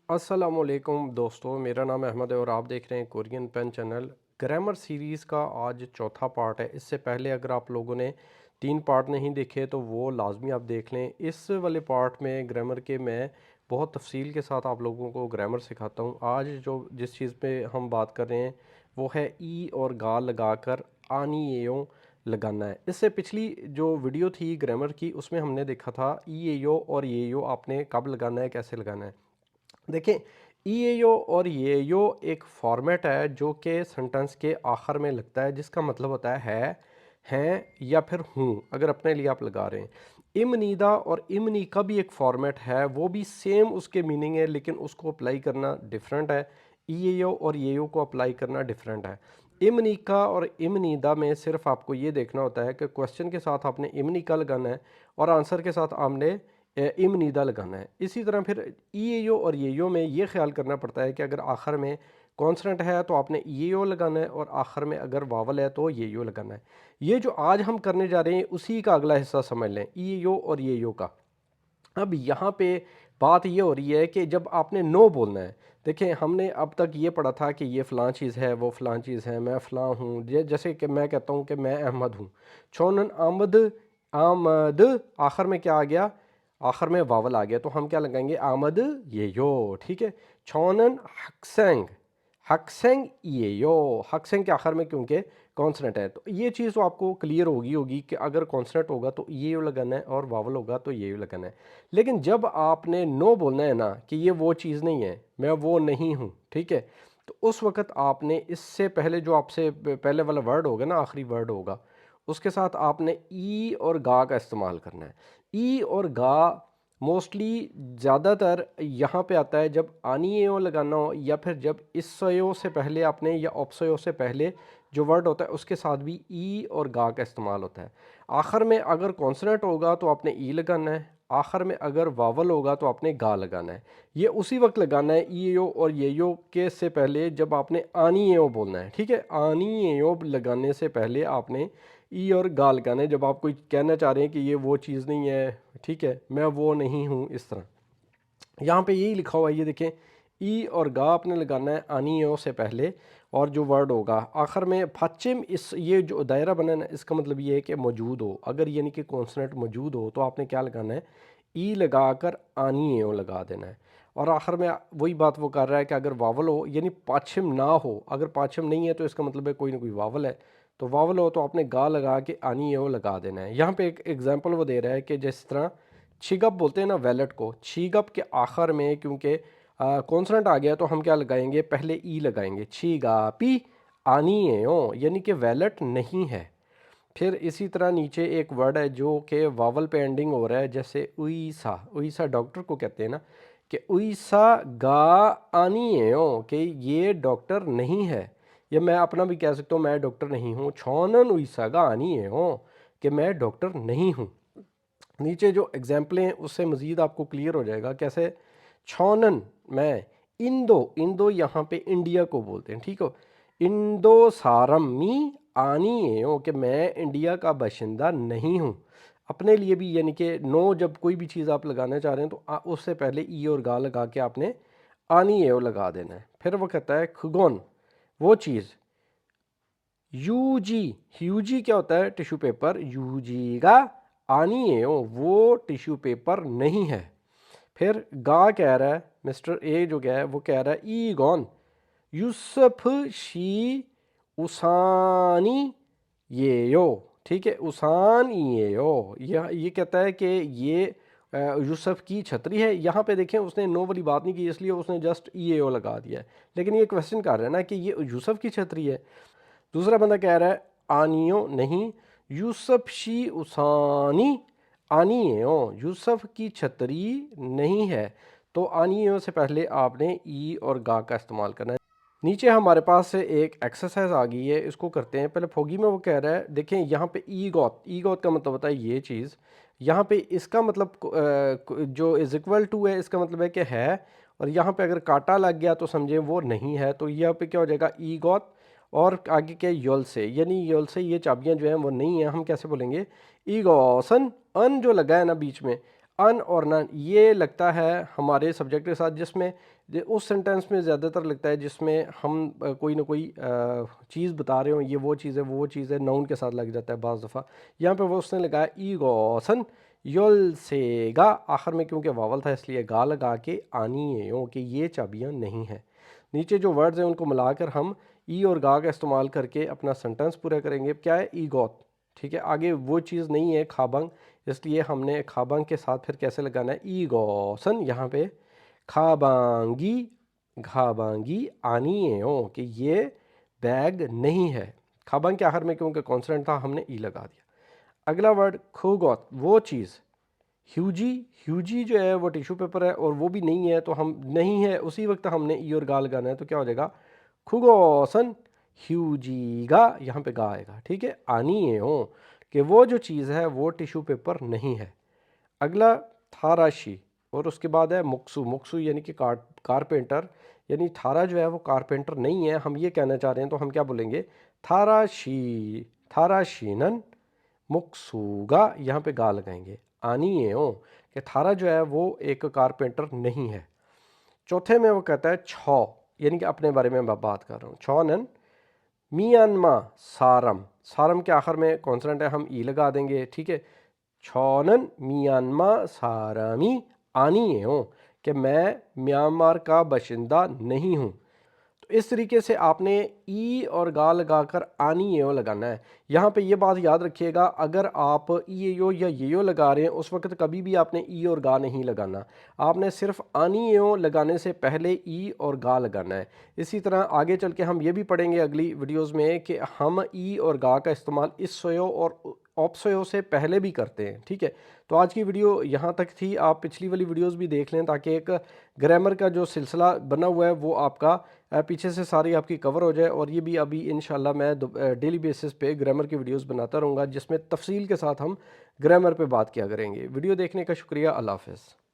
अस्सलामुअलैकुम दोस्तों, मेरा नाम अहमद है और आप देख रहे हैं Korean pen channel. Grammar series का आज चौथा पार्ट है। इससे पहले अगर आप लोगों ने 3 पार्ट नहीं देखे तो वो लाजमी आप देख लें। इस वाले पार्ट में ग्रामर के मैं बहुत तफसील के साथ आप लोगों को ग्रामर सिखाता हूँ। आज जो जिस चीज़ पे हम बात कर रहे हैं वो है ई और गा लगाकर आनी एयों लगाना है। इससे पिछली जो वीडियो थी ग्रामर की उसमें हमने देखा था ई एयो और ये यो आपने कब लगाना है, कैसे लगाना है। देखें, ईएओ और येयो एक फॉर्मेट है जो कि सेंटेंस के आखिर में लगता है, जिसका मतलब होता है हैं या फिर हूँ, अगर अपने लिए आप लगा रहे हैं। इमनीदा और इमनी का भी एक फॉर्मेट है, वो भी सेम उसके मीनिंग है लेकिन उसको अप्लाई करना डिफरेंट है। ईएओ और येयो को अप्लाई करना डिफरेंट है। इमनी का और इमनीदा में सिर्फ आपको ये देखना होता है कि क्वेश्चन के साथ आपने इमनी का लगाना है और आंसर के साथ आपने इमनीदा लगाना है। इसी तरह फिर ईएयो और येयो में ये ख्याल करना पड़ता है कि अगर आखिर में कॉन्सोनेंट है तो आपने ईएयो लगाना है और आखिर में अगर वावल है तो येयो लगाना है। ये जो आज हम करने जा रहे हैं उसी का अगला हिस्सा समझ लें, ईएयो और येयो का। अब यहाँ पे बात ये हो रही है कि जब आपने नो बोलना है, देखें हमने अब तक ये पढ़ा था कि ये फ़लाँ चीज़ है, वो फ़लाँ चीज़ है, मैं फ़लाँ हूँ। जैसे कि मैं कहता हूँ कि मैं अहमद हूँ। छोनन आमद, आमद, आखिर में क्या आ गया? आखिर में वावल आ गया तो हम क्या लगाएंगे? आमद ये यो, ठीक है। छोनन हक्सेंग, हक्सेंग ये यो, हक्सेंग के आखिर में क्योंकि कॉन्सनेंट है। तो ये चीज़ तो आपको क्लियर होगी कि अगर कॉन्सनेंट होगा तो ये यू लगाना है और वावल होगा तो ये यू लगाना है। लेकिन जब आपने नो बोलना है ना कि ये वो चीज़ नहीं है, मैं वो नहीं हूँ, ठीक है, तो उस वक़्त आपने इससे पहले जो आपसे पहले वाला वर्ड होगा ना, आखिरी वर्ड होगा, उसके साथ आपने ई और गा का इस्तेमाल करना है। ई और गा मोस्टली ज़्यादातर यहाँ पे आता है जब आनियो लगाना हो या फिर जब इसयो से पहले आपने या ऑप्सयो से पहले जो वर्ड होता है उसके साथ भी ई और गा का इस्तेमाल होता है। आखिर में अगर कॉन्सोनेंट होगा तो आपने ई लगाना है, आखिर में अगर वावल होगा तो आपने गा लगाना है। ये उसी वक्त लगाना है ई यो और ये यो के से पहले जब आपने आनी एओ बोलना है, ठीक है। आनी एओ लगाने से पहले आपने ई और गा लगाना है जब आप कोई कहना चाह रहे हैं कि ये वो चीज़ नहीं है, ठीक है, मैं वो नहीं हूँ, इस तरह। यहाँ पे यही लिखा हुआ है, ये देखें, ई और गा आपने लगाना है आनी एओ से पहले और जो वर्ड होगा आखिर में फाचिम, इस ये जो दायरा बना है ना, इसका मतलब ये है कि मौजूद हो। अगर यानी कि कॉन्सोनेंट मौजूद हो तो आपने क्या लगाना है? ई लगाकर आनी एओ लगा देना है। और आखिर में वही बात वो कर रहा है कि अगर वावल हो यानी पाछिम ना हो, अगर पाछिम नहीं है तो इसका मतलब है कोई ना कोई वावल है। तो वावल हो तो आपने गा लगा के आनी एओ लगा देना है। यहाँ पे एक एग्जाम्पल वो दे रहा है कि जिस तरह छिगप बोलते हैं ना वैलेट को, छिगप के आखिर में क्योंकि कॉन्सोनेंट आ गया तो हम क्या लगाएंगे? पहले ई लगाएंगे, छिगापी आनी एओ, यानी कि वैलेट नहीं है। फिर इसी तरह नीचे एक वर्ड है जो कि वावल पे एंडिंग हो रहा है, जैसे उईसा, उईसा डॉक्टर को कहते हैं ना, कि उईसा गा आनी है ओ, कि ये डॉक्टर नहीं है। या मैं अपना भी कह सकता हूँ मैं डॉक्टर नहीं हूँ। छौनन उईसा गा आनी है ओ, कि मैं डॉक्टर नहीं हूँ। नीचे जो एग्जाम्पलें हैं उससे मज़ीद आपको क्लियर हो जाएगा कैसे। छौनन मैं, इंदो, इंदो यहाँ पे इंडिया को बोलते हैं, ठीक हो। इंदो सारम मी आनी है हो, कि मैं इंडिया का बाशिंदा नहीं हूँ। अपने लिए भी यानी कि नो जब कोई भी चीज़ आप लगाना चाह रहे हैं तो उससे पहले ई और गा लगा के आपने आनी है लगा देना है। फिर वो कहता है खुगोन, वो चीज़। यूजी, यूजी क्या होता है? Tissue paper. यूजी का आनी है वो टिश्यू पेपर नहीं है। फिर गा कह रहा है, मिस्टर ए जो क्या है वो कह रहा है ई गॉन यूसफ शी उसानी ये यो, ठीक है, उसान ये यो। ये कहता है कि ये यूसुफ की छतरी है। यहाँ पे देखें उसने नो वाली बात नहीं की, इसलिए उसने जस्ट ई ए ओ लगा दिया है। लेकिन ये क्वेश्चन कर रहा है ना कि ये यूसुफ की छतरी है। दूसरा बंदा कह रहा है आनियो नहीं, यूसुफ शी उसानी आनियो, यूसुफ की छतरी नहीं है। तो आनियो से पहले आपने ई और गा का इस्तेमाल करना है। नीचे हमारे पास एक एक्सरसाइज आ गई है, इसको करते हैं। पहले फोगी में वो कह रहा है, देखें यहाँ पे ई गॉट, ई गॉट का मतलब होता है ये चीज़। यहाँ पे इसका मतलब जो इज इक्वल टू है इसका मतलब है कि है, और यहाँ पे अगर कांटा लग गया तो समझें वो नहीं है। तो यहाँ पे क्या हो जाएगा? ई गॉट और आगे क्या? यल से, यानी यल से ये चाबियाँ जो हैं वो नहीं है। हम कैसे बोलेंगे? ई गॉसन, अन जो लगा है ना बीच में, अन और नन ये लगता है हमारे सब्जेक्ट के साथ, जिसमें उस सेंटेंस में ज़्यादातर लगता है जिसमें हम कोई ना कोई चीज़ बता रहे हो, ये वो चीज़ है, नाउन के साथ लग जाता है बाज़ दफ़ा। यहाँ पे वो उसने लगाया ईगोसन योल सेगा, आखिर में क्योंकि वावल था इसलिए गा लगा के आनी हो कि ये चाबियाँ नहीं हैं। नीचे जो वर्ड्स हैं उनको मिलाकर हम ई और गा का इस्तेमाल करके अपना सेंटेंस पूरा करेंगे। क्या है? ईगोत। ठीक है, आगे वो चीज़ नहीं है खाबंग, इसलिए हमने खाबंग के साथ फिर कैसे लगाना है? ईगोसन। यहाँ पे खाबांगी घाबांगी आनियो कि ये बैग नहीं है। खाबांग के आखिर में क्योंकि कॉन्सोनेंट था हमने ई लगा दिया। अगला वर्ड खूगोत, वो चीज़। ह्यूजी, ह्यूजी जो है वो टिश्यू पेपर है और वो भी नहीं है, तो हम नहीं है उसी वक्त हमने ई और गा लगाना है, तो क्या हो जाएगा? खुगोसन ह्यूजीगा, यहाँ पे गा आएगा। ठीक है, आनी है हो कि वो जो चीज़ है वो टिश्यू पेपर नहीं है। अगला थाराशी और उसके बाद है मुक्सू। मुक्सू यानी कि कारपेंटर, यानी थारा जो है वो कारपेंटर नहीं है, हम ये कहना चाह रहे हैं, तो हम क्या बोलेंगे? थाराशी थाराशीनन मुक्सूगा, यहाँ पे गा लगाएंगे। आनी है हो कि थारा जो है वो एक कारपेंटर नहीं है। चौथे में वो कहता है छौ, यानी कि अपने बारे में मैं बात कर रहा हूँ। छौनन मियानमा सारम, सारम के आखिर में कॉन्सोनेंट है, हम ई लगा देंगे। ठीक है, छौनन मियानमा सारामी आनी है हो कि मैं म्यांमार का बाशिंदा नहीं हूँ। तो इस तरीके से आपने ई और गा लगाकर आनी यो लगाना है। यहाँ पे ये बात याद रखिएगा, अगर आप ई यो या ये यो लगा रहे हैं उस वक्त कभी भी आपने ई और गा नहीं लगाना, आपने सिर्फ आनी यो लगाने से पहले ई और गा लगाना है। इसी तरह आगे चल के हम ये भी पढ़ेंगे अगली वीडियोज़ में कि हम ई और गा का इस्तेमाल इस सोयो और ऑप्सोयो से पहले भी करते हैं। ठीक है, तो आज की वीडियो यहाँ तक थी। आप पिछली वाली वीडियोज़ भी देख लें ताकि एक ग्रामर का जो सिलसिला बना हुआ है वो आपका पीछे से सारी आपकी कवर हो जाए। और ये भी अभी इंशाल्लाह मैं डेली बेसिस पे ग्रामर की वीडियोस बनाता रहूँगा जिसमें तफसील के साथ हम ग्रामर पे बात किया करेंगे। वीडियो देखने का शुक्रिया। अल्लाह हाफ़िज़।